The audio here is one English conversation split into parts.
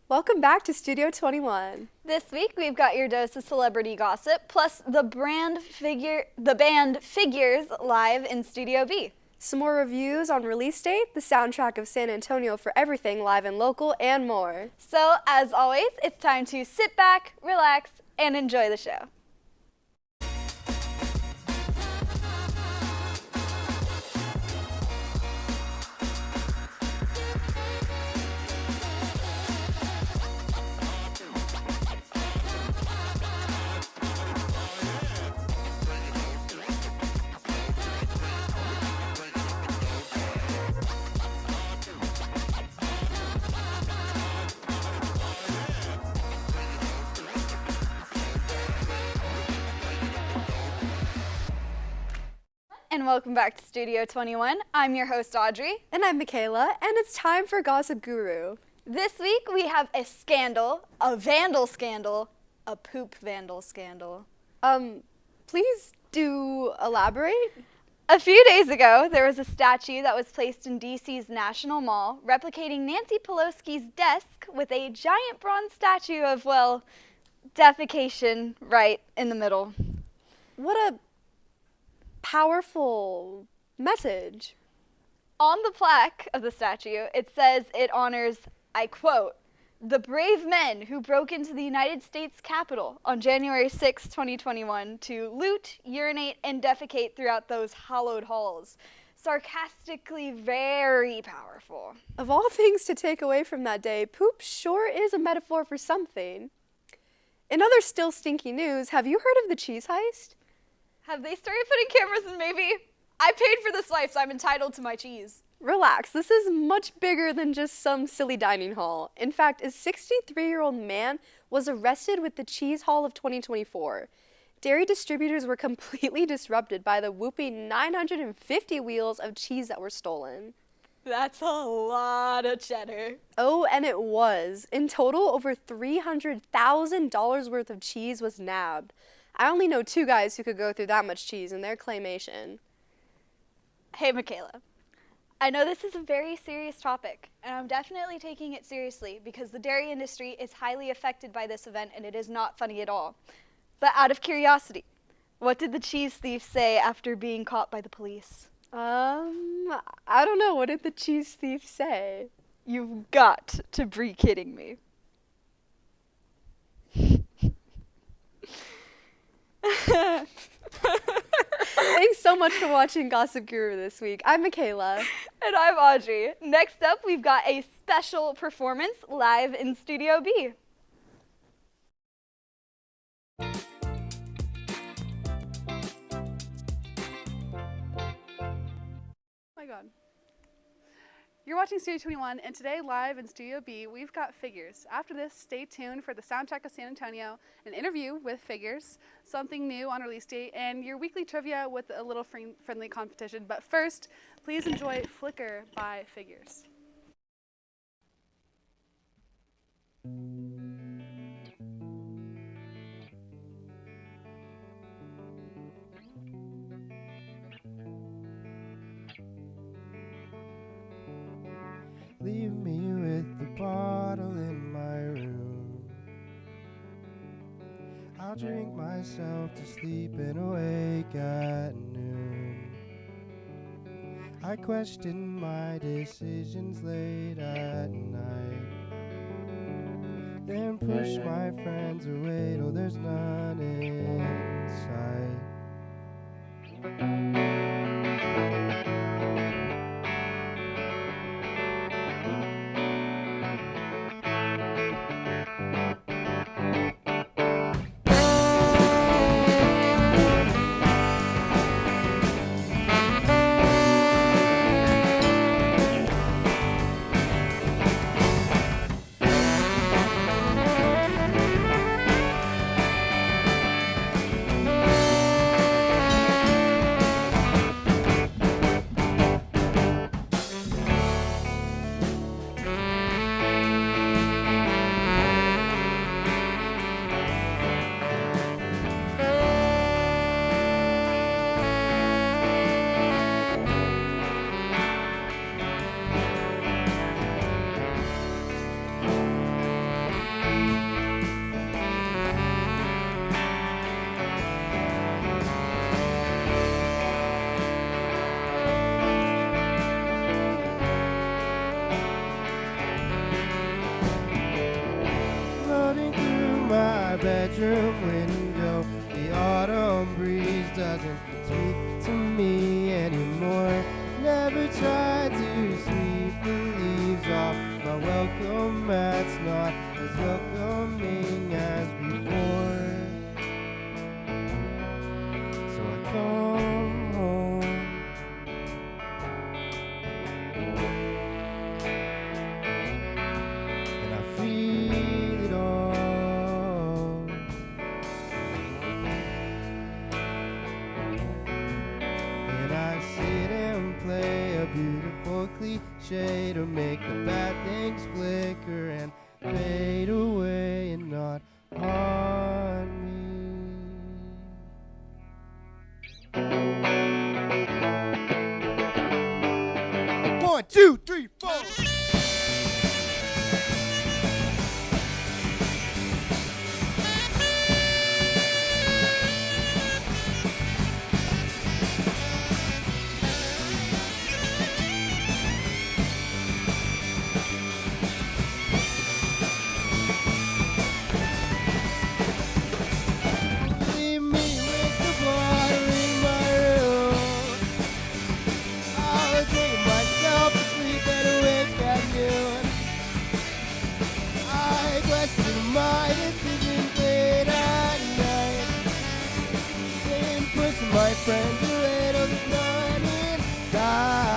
Welcome back to Studio 21. This week we've got your dose of celebrity gossip, plus the band Figures live in Studio B. Some more reviews on release date, the soundtrack of San Antonio for everything live and local, and more. So, as always, it's time to sit back, relax, and enjoy the show. And welcome back to Studio 21. I'm your host, Audrey. And I'm Michaela, and it's time for Gossip Guru. This week we have a scandal, a vandal scandal, a poop vandal scandal. Please do elaborate. A few days ago, there was a statue that was placed in DC's National Mall, replicating Nancy Pelosi's desk with a giant bronze statue of, well, defecation right in the middle. What a powerful message. On the plaque of the statue, it says it honors, I quote, "the brave men who broke into the United States Capitol on January 6, 2021 to loot, urinate, and defecate throughout those hallowed halls." Sarcastically very powerful. Of all things to take away from that day, poop sure is a metaphor for something. In other still stinky news, have you heard of the cheese heist? Have they started putting cameras in maybe? I paid for this life, so I'm entitled to my cheese. Relax, this is much bigger than just some silly dining hall. In fact, a 63-year-old man was arrested with the cheese haul of 2024. Dairy distributors were completely disrupted by the whooping 950 wheels of cheese that were stolen. That's a lot of cheddar. Oh, and it was. In total, over $300,000 worth of cheese was nabbed. I only know 2 guys who could go through that much cheese in their claymation. Hey, Michaela. I know this is a very serious topic, and I'm definitely taking it seriously because the dairy industry is highly affected by this event and it is not funny at all. But out of curiosity, what did the cheese thief say after being caught by the police? I don't know. What did the cheese thief say? You've got to be kidding me. Thanks so much for watching Gossip Guru this week. I'm Michaela. And I'm Audrey. Next up, we've got a special performance live in Studio B. Oh my God. You're watching Studio 21, and today live in Studio B, we've got Figures. After this, stay tuned for the soundtrack of San Antonio, an interview with Figures, something new on release date, and your weekly trivia with a little friendly competition. But first, please enjoy Flicker by Figures. Leave me with the bottle in my room. I'll drink myself to sleep and awake at noon. I question my decisions late at night, then push my friends away till there's none in sight. my bedroom window. The autumn breeze doesn't speak to me anymore. Never tried to sweep the leaves off my welcome mat's not as welcoming as before. So I come home, and I feel it all. And I sit and play a beautiful cliche to make the bad things flicker and fade away and not haunt me. 1, 2, 3, 4. Leave me with the bottle in my room. I'll drink myself to sleep and awake at noon. I question my decisions late at night. Then push my friends away to the sun inside.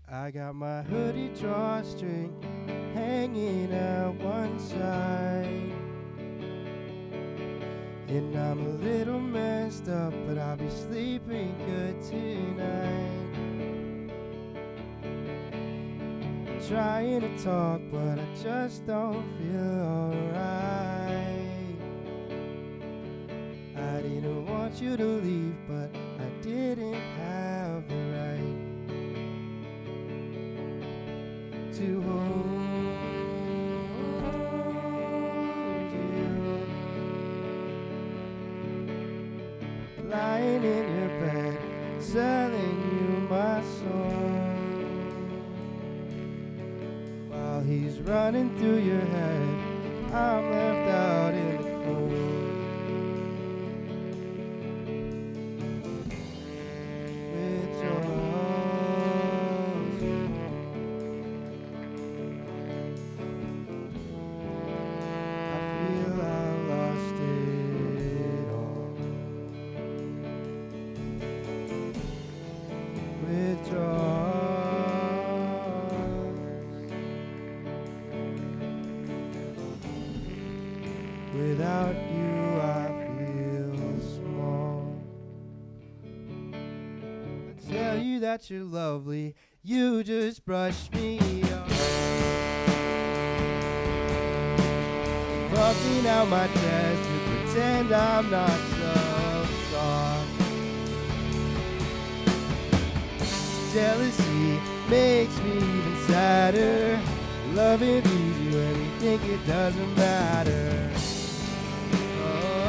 I got my hoodie drawstring hanging out one side, and I'm a little messed up, but I'll be sleeping good tonight. Trying to talk, but I just don't feel alright. I didn't want you to leave, but I didn't have the right to hold you. Lying in your bed, selling you my soul, while he's running through your head, I'm left out in the cold. With your arms, I feel I lost it all. With your arms, without you I feel small. I tell you that you're lovely, you just brush me off. Puffing out my chest to pretend I'm not so soft. Jealousy makes me even sadder. Loving leaves you when you think it doesn't matter. Oh,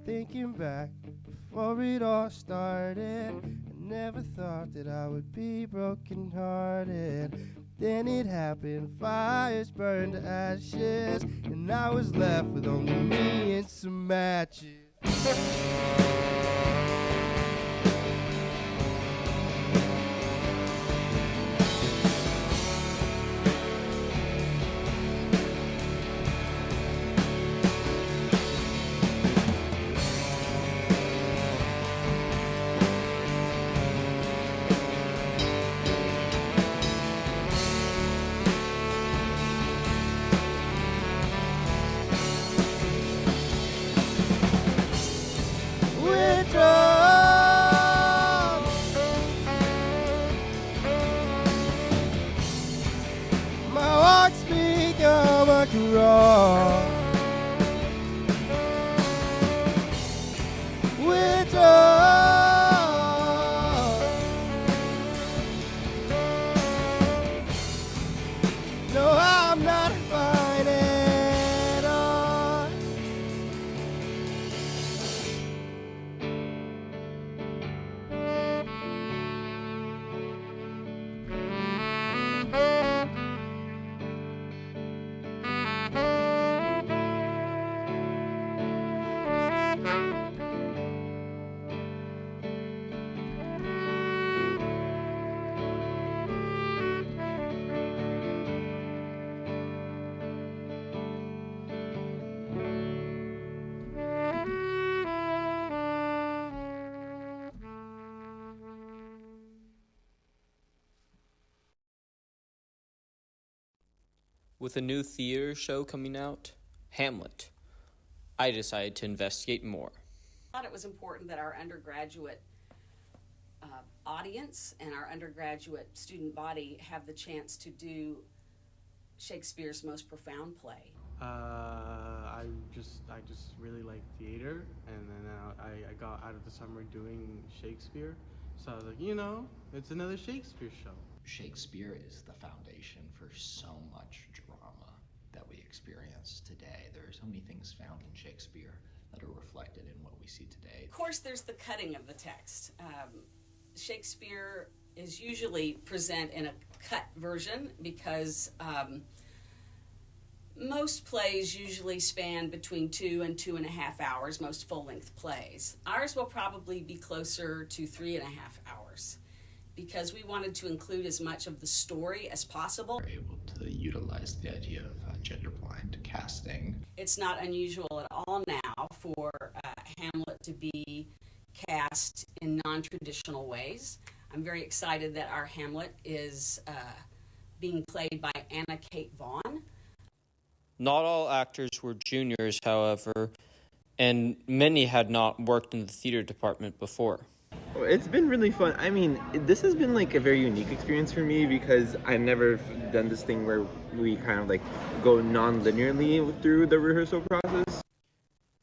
Thinking back before it all started, I never thought that I would be brokenhearted. Then it happened, fires burned to ashes, and I was left with only me and some matches. My walks become a crawl. No, I'm not fine at all. With a new theater show coming out, Hamlet, I decided to investigate more. I thought it was important that our undergraduate audience and our undergraduate student body have the chance to do Shakespeare's most profound play. I just really like theater, and then I got out of the summer doing Shakespeare, so I was like, you know, it's another Shakespeare show. Shakespeare is the foundation for so much drama that we experience today. There are so many things found in Shakespeare that are reflected in what we see today. Of course, there's the cutting of the text. Shakespeare is usually present in a cut version because most plays usually span between 2 and 2.5 hours, most full-length plays. Ours will probably be closer to 3.5 hours because we wanted to include as much of the story as possible. We're able to utilize the idea of gender-blind casting. It's not unusual at all now for Hamlet to be cast in non-traditional ways. I'm very excited that our Hamlet is being played by Anna Kate Vaughn. Not all actors were juniors, however, and many had not worked in the theater department before. It's been really fun. I mean, this has been like a very unique experience for me because I've never done this thing where we kind of like go non-linearly through the rehearsal process.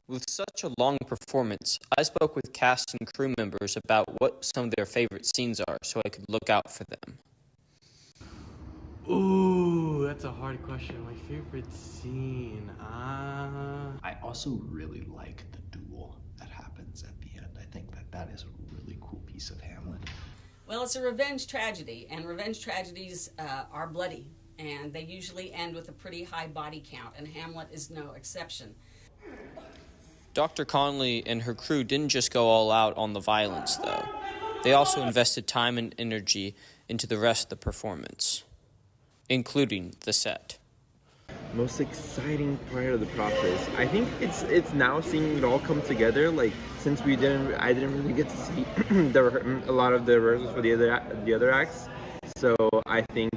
With such a long performance, I spoke with cast and crew members about what some of their favorite scenes are so I could look out for them. Ooh, that's a hard question. My favorite scene. I also really like the duel that happens at the end. I think that is a really cool piece of Hamlet. Well, it's a revenge tragedy, and revenge tragedies are bloody, and they usually end with a pretty high body count, and Hamlet is no exception. Dr. Conley and her crew didn't just go all out on the violence, though. They also invested time and energy into the rest of the performance, including the set. Most exciting part of the process, I think it's now seeing it all come together. Like since I didn't really get to see a lot of the rehearsals for the other acts, so I think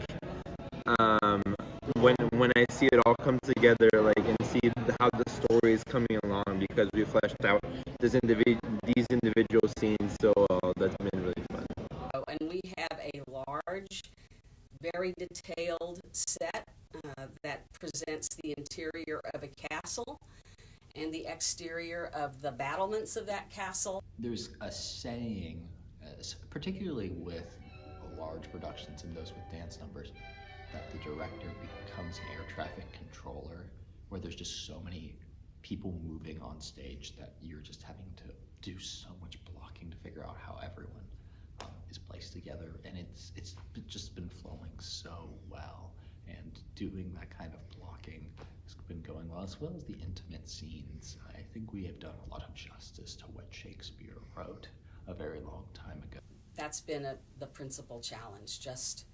when I see it all come together, like and see how the story is coming along because we fleshed out these individual scenes, so that's been really fun. And we have a large, very detailed set that presents the interior of a castle and the exterior of the battlements of that castle. There's a saying, particularly with large productions and those with dance numbers, that the director becomes an air traffic controller, where there's just so many people moving on stage that you're just having to do so much blocking to figure out how everyone is placed together, and it's just been flowing so well, and doing that kind of blocking has been going well, as well as the intimate scenes. I think we have done a lot of justice to what Shakespeare wrote a very long time ago. That's been the principal challenge, just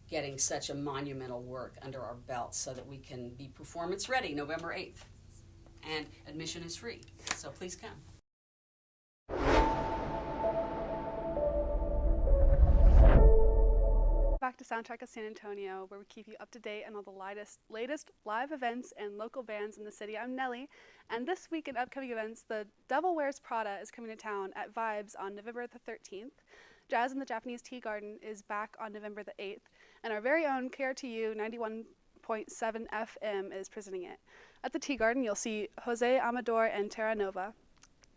getting such a monumental work under our belts so that we can be performance ready November 8th. And admission is free, so please come. Back to Soundtrack of San Antonio, where we keep you up to date on all the latest live events and local bands in the city. I'm Nellie, and this week in upcoming events, The Devil Wears Prada is coming to town at Vibes on November the 13th. Jazz in the Japanese Tea Garden is back on November the 8th, and our very own KRTU 91.7 FM is presenting it. At the Tea Garden, you'll see Jose Amador and Terra Nova.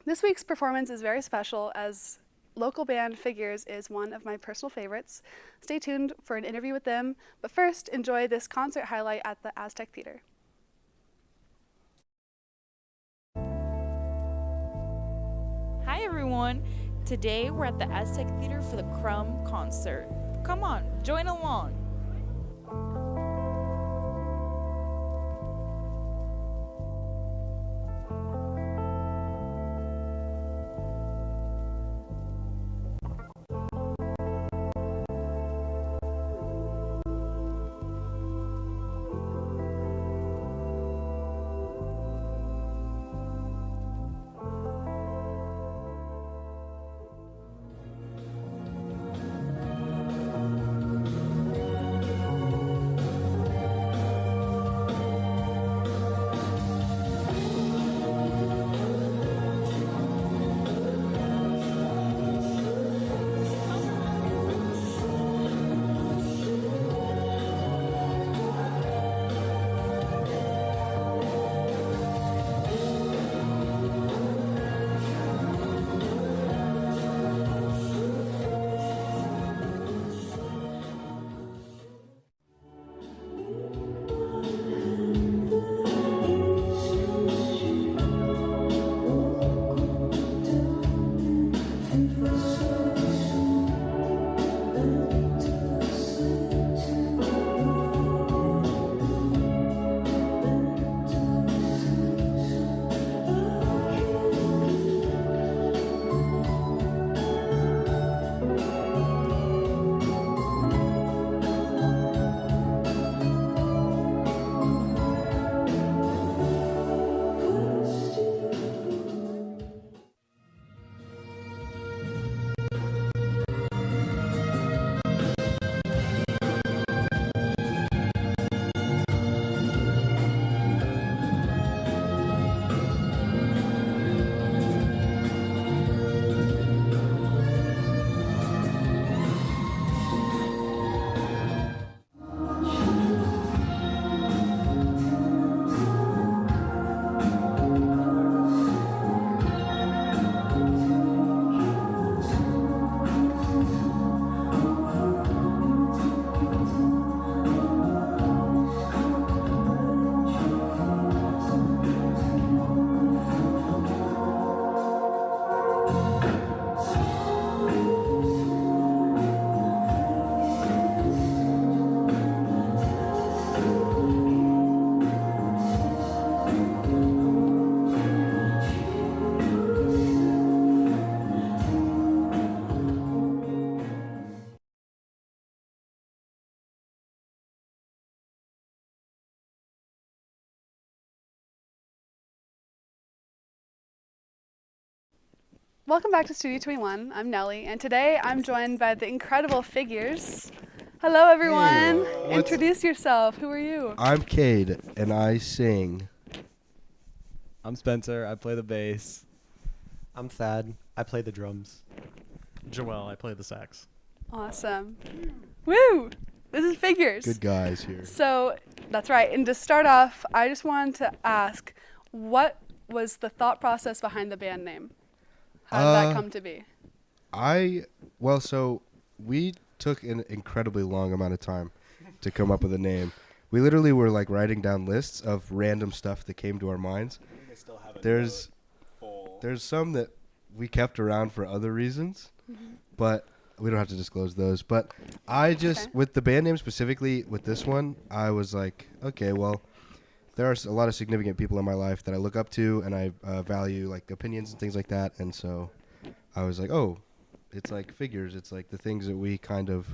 This week's performance is very special, as local band Figures is one of my personal favorites. Stay tuned for an interview with them, but first enjoy this concert highlight at the Aztec Theater. Hi everyone! Today we're at the Aztec Theater for the Crumb concert. Come on, join along! Welcome back to Studio 21. I'm Nellie, and today I'm joined by the incredible Figures. Hello, everyone. Hey, introduce yourself. Who are you? I'm Cade, and I sing. I'm Spencer. I play the bass. I'm Thad. I play the drums. Joel. I play the sax. Awesome. Woo! This is Figures. Good guys here. So, that's right. And to start off, I just wanted to ask, what was the thought process behind the band name? How did that come to be? So we took an incredibly long amount of time to come up with a name. We literally were like writing down lists of random stuff that came to our minds. there's some that we kept around for other reasons, but we don't have to disclose those. But I just, with the band name specifically, with this one, I was like, okay, well, there are a lot of significant people in my life that I look up to, and I value like opinions and things like that. And so I was like, oh, it's like figures. It's like the things that we kind of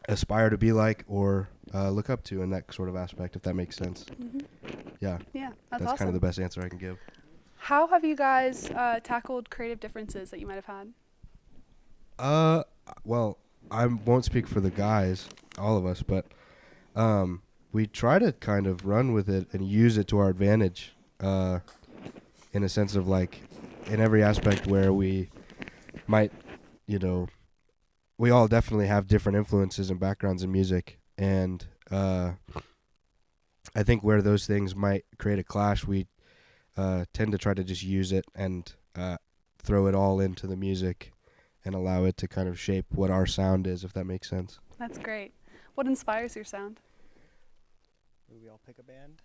aspire to be like or look up to in that sort of aspect, if that makes sense. Yeah. Yeah, That's awesome. kind of the best answer I can give. How have you guys tackled creative differences that you might have had? Well, I won't speak for the guys, all of us, but we try to kind of run with it and use it to our advantage, in a sense of like, in every aspect where we might, we all definitely have different influences and backgrounds in music, and I think where those things might create a clash, we tend to try to just use it and throw it all into the music and allow it to kind of shape what our sound is, if that makes sense. That's great. What inspires your sound? Do we all pick a band?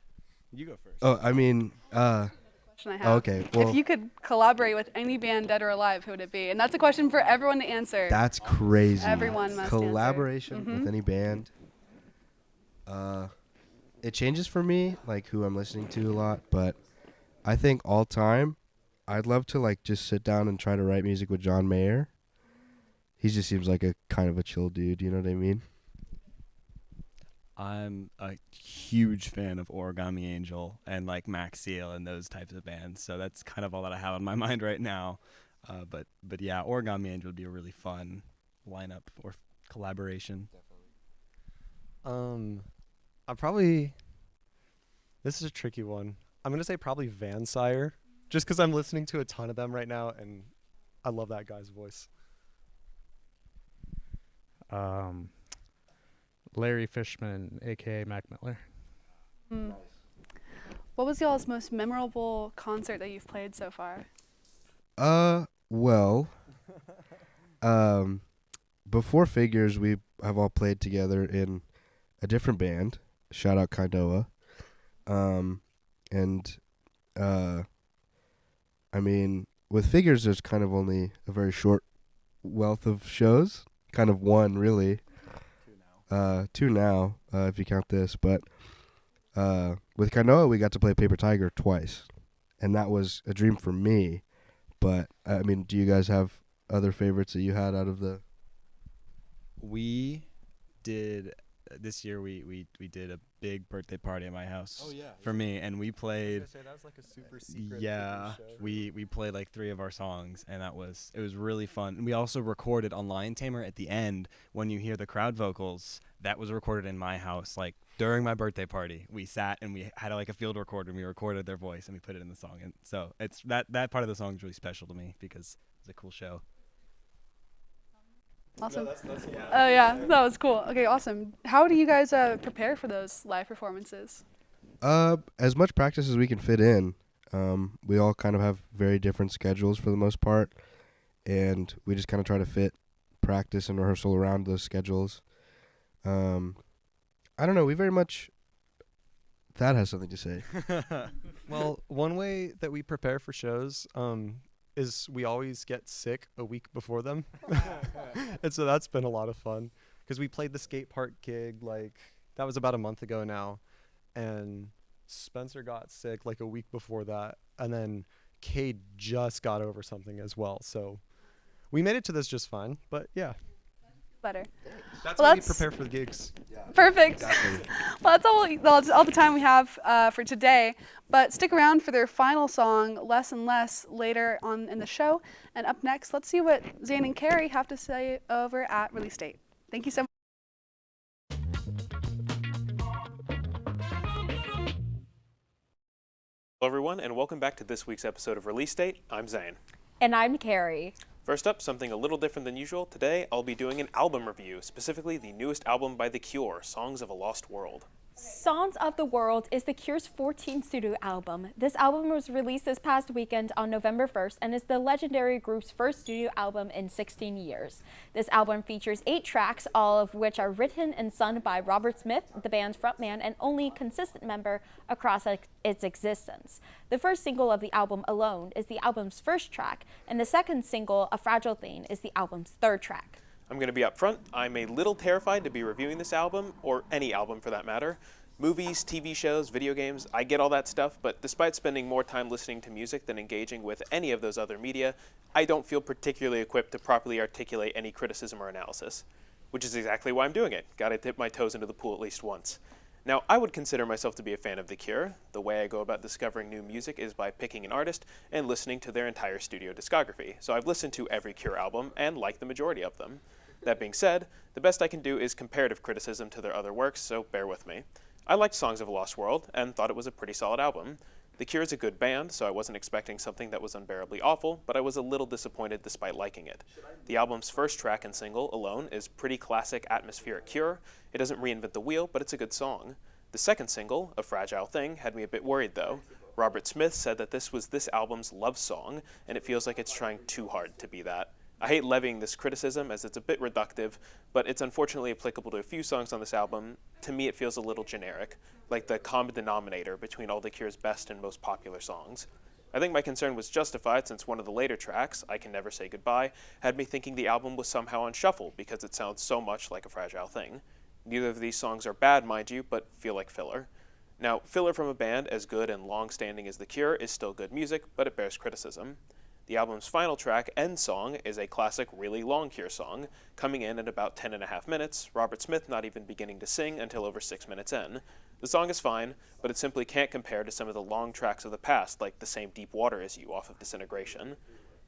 You go first. Oh, I mean, Question I have. okay. Well, If you could collaborate with any band, dead or alive, who would it be? And that's a question for everyone to answer. that's crazy. Everyone must Collaboration answer. with any band. It changes for me, like who I'm listening to a lot, but I think all time, I'd love to like just sit down and try to write music with John Mayer. He just seems like a kind of a chill dude, you know what I mean? I'm a huge fan of Origami Angel and like Max Seal and those types of bands. So that's kind of all that I have on my mind right now. But yeah, Origami Angel would be a really fun lineup or collaboration. This is a tricky one. I'm gonna say probably Van Sire, just because I'm listening to a ton of them right now, and I love that guy's voice. Larry Fishman, aka Mac Miller. What was y'all's most memorable concert that you've played so far? Well, before Figures, we have all played together in a different band. Shout out Kainoa. I mean, with Figures, there's kind of only a very short wealth of shows. Kind of one, really. Two now, if you count this. But with Kainoa, we got to play Paper Tiger twice. And that was a dream for me. But, I mean, do you guys have other favorites that you had out of the... We did this year. We did a big birthday party at my house. Oh, yeah. For me, and we played. That was like a super secret. Yeah, we played like 3 of our songs, and it was really fun. And we also recorded on Lion Tamer at the end when you hear the crowd vocals. That was recorded in my house, like during my birthday party. We sat and we had like a field recorder, and we recorded their voice and we put it in the song. And so it's that part of the song is really special to me because it's a cool show. Awesome. Oh yeah, that was cool. Okay, awesome. How do you guys prepare for those live performances? As much practice as we can fit in. We all kind of have very different schedules for the most part, and we just kind of try to fit practice and rehearsal around those schedules. I don't know. We very much... That has something to say. Well, one way that we prepare for shows is we always get sick a week before them. And so that's been a lot of fun because we played the skate park gig, like that was about a month ago now, and Spencer got sick like a week before that, and then Cade just got over something as well, so we made it to this just fine. But yeah, Better. That's how we prepare for the gigs. Perfect. Well, that's all the time we have for today. But stick around for their final song, Less and Less, later on in the show. And up next, let's see what Zane and Carrie have to say over at Release Date. Thank you so much. Hello everyone, and welcome back to this week's episode of Release Date. I'm Zane. And I'm Carrie. First up, something a little different than usual. Today, I'll be doing an album review, specifically the newest album by The Cure, Songs of a Lost World. Songs of the World is The Cure's 14th studio album. This album was released this past weekend on November 1st and is the legendary group's first studio album in 16 years. This album features 8 tracks, all of which are written and sung by Robert Smith, the band's frontman and only consistent member across its existence. The first single of the album, Alone, is the album's first track, and the second single, A Fragile Thing, is the album's third track. I'm going to be upfront. I'm a little terrified to be reviewing this album, or any album for that matter. Movies, TV shows, video games, I get all that stuff, but despite spending more time listening to music than engaging with any of those other media, I don't feel particularly equipped to properly articulate any criticism or analysis. Which is exactly why I'm doing it. Gotta dip my toes into the pool at least once. Now, I would consider myself to be a fan of The Cure. The way I go about discovering new music is by picking an artist and listening to their entire studio discography. So I've listened to every Cure album and like the majority of them. That being said, the best I can do is comparative criticism to their other works, so bear with me. I liked Songs of a Lost World and thought it was a pretty solid album. The Cure is a good band, so I wasn't expecting something that was unbearably awful, but I was a little disappointed despite liking it. The album's first track and single, Alone, is pretty classic atmospheric Cure. It doesn't reinvent the wheel, but it's a good song. The second single, A Fragile Thing, had me a bit worried though. Robert Smith said that this was this album's love song, and it feels like it's trying too hard to be that. I hate levying this criticism as it's a bit reductive, but it's unfortunately applicable to a few songs on this album. To me, it feels a little generic, like the common denominator between all The Cure's best and most popular songs. I think my concern was justified since one of the later tracks, I Can Never Say Goodbye, had me thinking the album was somehow on shuffle because it sounds so much like A Fragile Thing. Neither of these songs are bad, mind you, but feel like filler. Now, filler from a band as good and long-standing as The Cure is still good music, but it bears criticism. The album's final track, End Song, is a classic, really long Cure song, coming in at about 10.5 minutes, Robert Smith not even beginning to sing until over 6 minutes in. The song is fine, but it simply can't compare to some of the long tracks of the past, like The Same Deep Water As You off of Disintegration.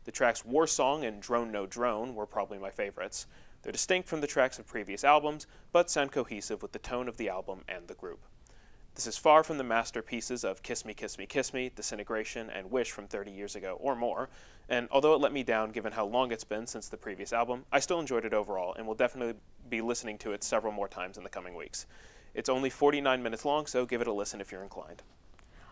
The tracks War Song and Drone No Drone were probably my favorites. They're distinct from the tracks of previous albums, but sound cohesive with the tone of the album and the group. This is far from the masterpieces of Kiss Me, Kiss Me, Kiss Me, Disintegration, and Wish from 30 years ago or more, and although it let me down given how long it's been since the previous album, I still enjoyed it overall and will definitely be listening to it several more times in the coming weeks. It's only 49 minutes long, so give it a listen if you're inclined.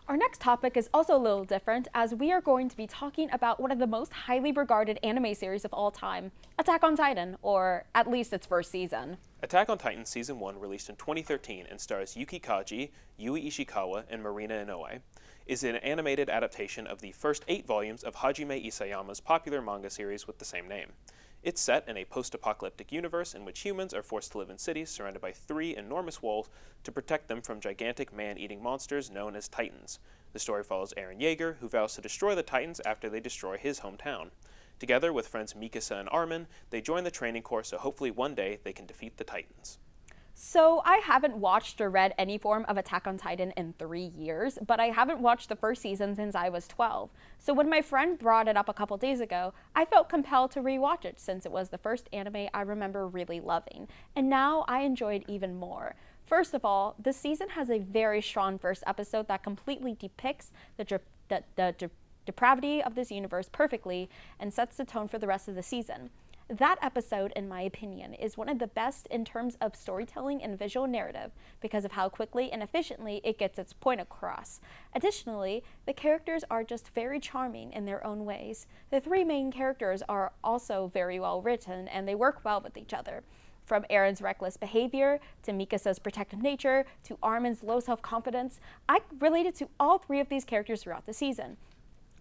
Our next topic is also a little different, as we are going to be talking about one of the most highly regarded anime series of all time, Attack on Titan, or at least its first season. Attack on Titan Season 1, released in 2013 and stars Yuki Kaji, Yui Ishikawa, and Marina Inoue, is an animated adaptation of the first 8 volumes of Hajime Isayama's popular manga series with the same name. It's set in a post-apocalyptic universe in which humans are forced to live in cities surrounded by 3 enormous walls to protect them from gigantic man-eating monsters known as Titans. The story follows Eren Yeager, who vows to destroy the Titans after they destroy his hometown. Together with friends Mikasa and Armin, they join the training corps so hopefully one day they can defeat the Titans. So I haven't watched or read any form of Attack on Titan in 3 years, but I haven't watched the first season since I was 12. So when my friend brought it up a couple days ago, I felt compelled to rewatch it since it was the first anime I remember really loving, and now I enjoy it even more. First of all, this season has a very strong first episode that completely depicts the depravity of this universe perfectly and sets the tone for the rest of the season. That episode, in my opinion, is one of the best in terms of storytelling and visual narrative because of how quickly and efficiently it gets its point across. Additionally, the characters are just very charming in their own ways. The 3 main characters are also very well written and they work well with each other. From Eren's reckless behavior, to Mikasa's protective nature, to Armin's low self-confidence, I related to all 3 of these characters throughout the season.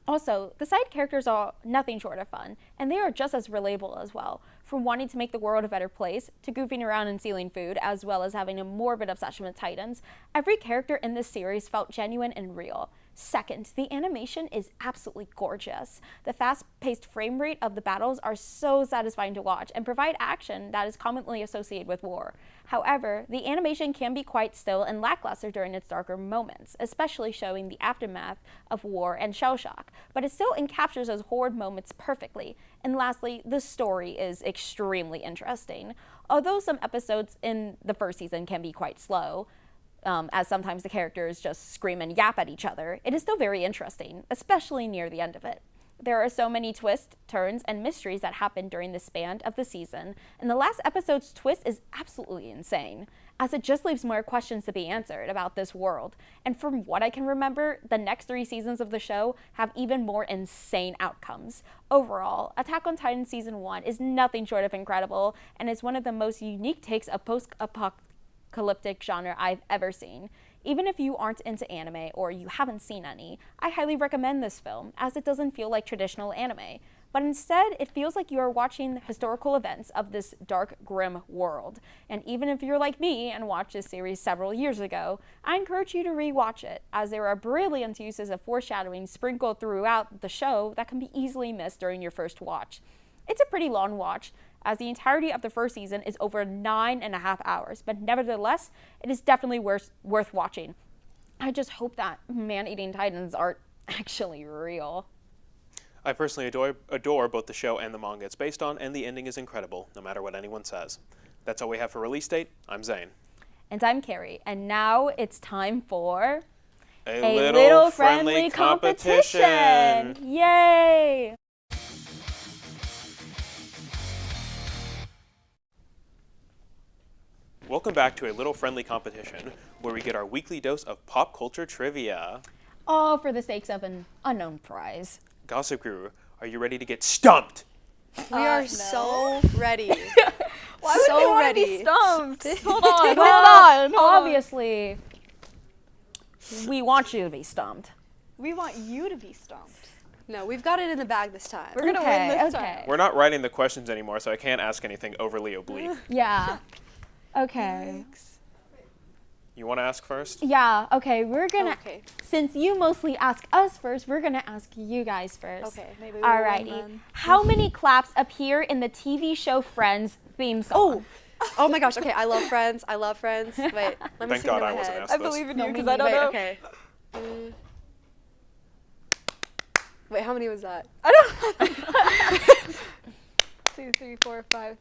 Also, the side characters are nothing short of fun, and they are just as relatable as well. From wanting to make the world a better place, to goofing around and stealing food, as well as having a morbid obsession with Titans, every character in this series felt genuine and real. Second, the animation is absolutely gorgeous. The fast-paced frame rate of the battles are so satisfying to watch and provide action that is commonly associated with war. However, the animation can be quite still and lackluster during its darker moments, especially showing the aftermath of war and shell shock, but it still encaptures those horrid moments perfectly. And lastly, the story is extremely interesting. Although some episodes in the first season can be quite slow, as sometimes the characters just scream and yap at each other, it is still very interesting, especially near the end of it. There are so many twists, turns, and mysteries that happen during the span of the season, and the last episode's twist is absolutely insane, as it just leaves more questions to be answered about this world. And from what I can remember, the next 3 seasons of the show have even more insane outcomes. Overall, Attack on Titan Season 1 is nothing short of incredible, and is one of the most unique takes of post-apocalyptic genre I've ever seen. Even if you aren't into anime or you haven't seen any, I highly recommend this film, as it doesn't feel like traditional anime, but instead it feels like you are watching the historical events of this dark, grim world. And even if you're like me and watched this series several years ago, I encourage you to rewatch it, as there are brilliant uses of foreshadowing sprinkled throughout the show that can be easily missed during your first watch. It's a pretty long watch, as the entirety of the first season is over 9.5 hours, but nevertheless, it is definitely worth watching. I just hope that man-eating titans aren't actually real. I personally adore both the show and the manga it's based on, and the ending is incredible, no matter what anyone says. That's all we have for release date. I'm Zane. And I'm Carrie, and now it's time for a little friendly competition. Yay! Welcome back to a little friendly competition, where we get our weekly dose of pop culture trivia. All for the sakes of an unknown prize. Gossip Crew, are you ready to get stumped? We are so ready. Why would so we want to ready. be stumped? Hold on, Hold on. Obviously, we want you to be stumped. We want you to be stumped. No, we've got it in the bag this time. We're gonna win this time. We're not writing the questions anymore, so I can't ask anything overly oblique. Yeah. Okay. You want to ask first? Yeah, okay, we're gonna, since you mostly ask us first, we're gonna ask you guys first. Okay, maybe we will win Alrighty. then. How many claps appear in the TV show Friends theme song? Oh my gosh, okay, I love Friends. Wait, let me Thank see God in my I wasn't head. asked I this. believe in No, you me because I don't Wait, know. okay. Wait, how many was that? I don't know. 2, 3, 4, 5.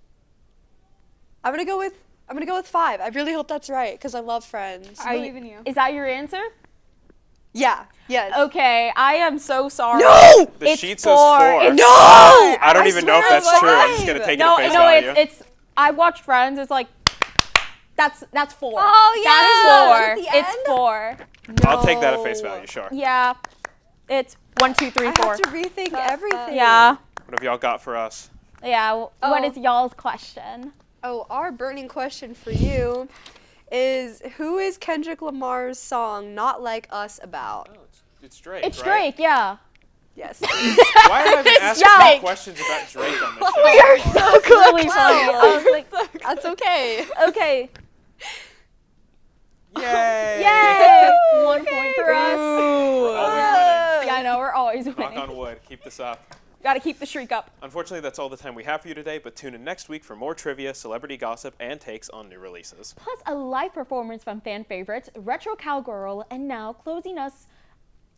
I'm gonna go with 5. I really hope that's right because I love Friends. I believe in you. Is that your answer? Yeah. Yes. Okay, I am so sorry. No! The It's sheet says 4. 4. It's No! I don't even know if swear that's it's true. I'm 5. just gonna take No, it at face no, value. it's. I watched Friends. It's like that's 4. Oh, yeah. That's 4. At the It's end? 4. I'll take that at face value, sure. Yeah, it's 1, 2, 3, I 4. have to rethink everything. Yeah, What have y'all got for us? yeah. What Oh. is y'all's question? Oh, our burning question for you is who is Kendrick Lamar's song "Not Like Us" about? It's Drake, It's right? Drake. Yeah. Yes. Why have I been asking Drake. you questions about Drake on this show? We are so really funny. I was like, That's okay. okay, Yay! yay! 1 point for us. We're always winning. Yeah, I know we're always Knock winning. on wood. Keep this up. Got to keep the streak up. Unfortunately, that's all the time we have for you today, but tune in next week for more trivia, celebrity gossip, and takes on new releases. Plus a live performance from fan favorites Retro Cowgirl, and now closing us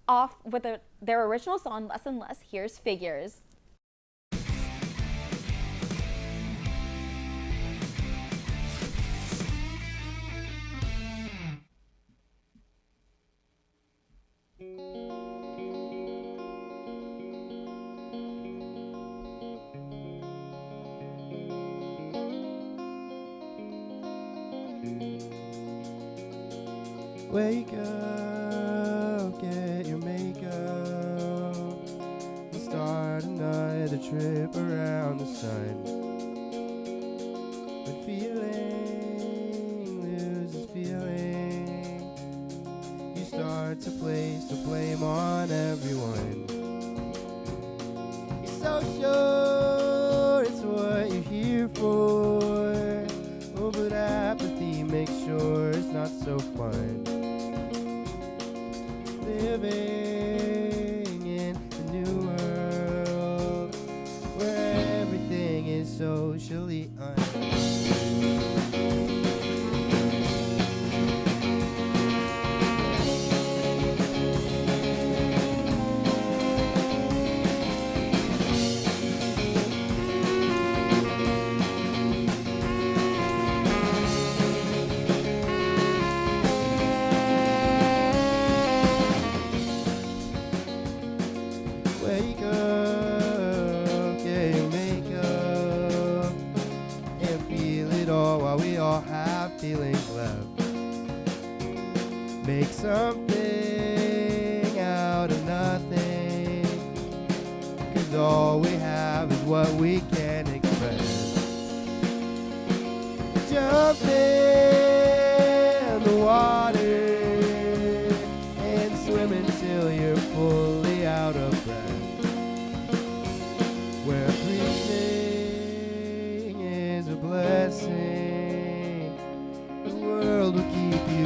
off with their original song Less and Less. Here's Figures. Wake up, get your makeup, and start another trip around the sun. When feeling loses feeling, you start to place the blame on everyone. You're so sure it's what you're here for, oh, but apathy makes sure it's not so fun. Living in a new world where everything is socially Wake up. left. Make something out of nothing, 'cause all we have is what we can express. Jump in the water and swim until you're fully out of breath. Where breathing is a blessing, the world will keep you